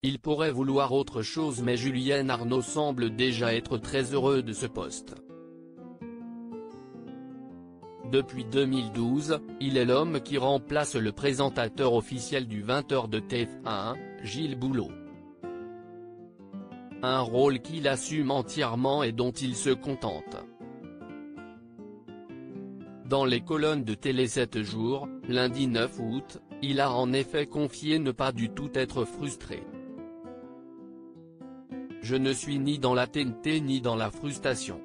Il pourrait vouloir autre chose mais Julien Arnaud semble déjà être très heureux de ce poste. Depuis 2012, il est l'homme qui remplace le présentateur officiel du 20h de TF1, Gilles Boulot. Un rôle qu'il assume entièrement et dont il se contente. Dans les colonnes de Télé 7 jours, lundi 9 août, il a en effet confié ne pas du tout être frustré. Je ne suis ni dans la TNT ni dans la frustration.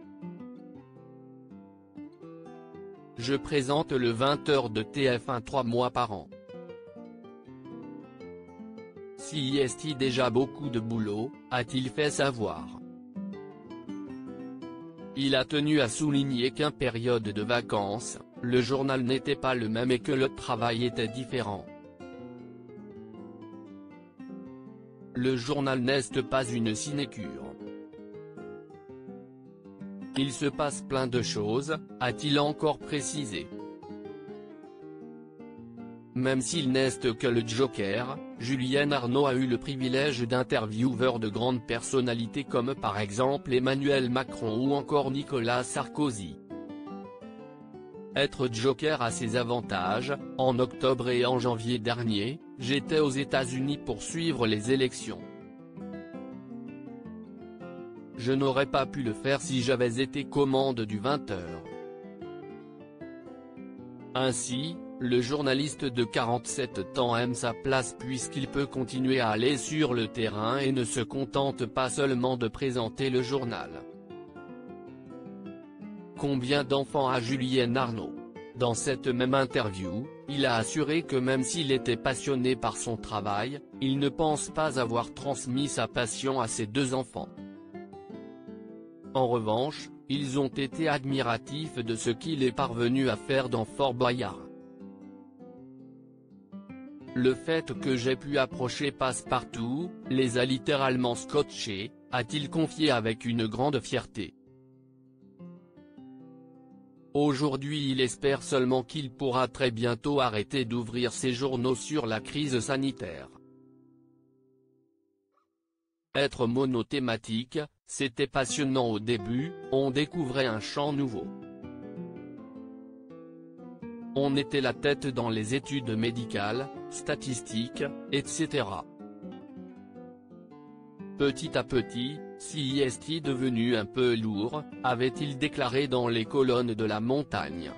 Je présente le 20h de TF1 3 mois par an. Si y est-il déjà beaucoup de boulot, a-t-il fait savoir. Il a tenu à souligner qu'en période de vacances, le journal n'était pas le même et que le travail était différent. Le journal n'est pas une sinécure. Il se passe plein de choses, a-t-il encore précisé. Même s'il n'est que le Joker, Julien Arnaud a eu le privilège d'intervieweur de grandes personnalités comme par exemple Emmanuel Macron ou encore Nicolas Sarkozy. Être Joker a ses avantages. En octobre et en janvier dernier, j'étais aux États-Unis pour suivre les élections. Je n'aurais pas pu le faire si j'avais été commande du 20h. Ainsi, le journaliste de 47 ans aime sa place puisqu'il peut continuer à aller sur le terrain et ne se contente pas seulement de présenter le journal. Combien d'enfants a Julien Arnaud? Dans cette même interview, il a assuré que même s'il était passionné par son travail, il ne pense pas avoir transmis sa passion à ses deux enfants. En revanche, ils ont été admiratifs de ce qu'il est parvenu à faire dans Fort Boyard. Le fait que j'ai pu approcher Passepartout, les a littéralement scotchés, a-t-il confié avec une grande fierté. Aujourd'hui il espère seulement qu'il pourra très bientôt arrêter d'ouvrir ses journaux sur la crise sanitaire. Être monothématique, c'était passionnant au début, on découvrait un champ nouveau. On était la tête dans les études médicales, statistiques, etc. Petit à petit, si est devenu un peu lourd, avait-il déclaré dans les colonnes de La Montagne.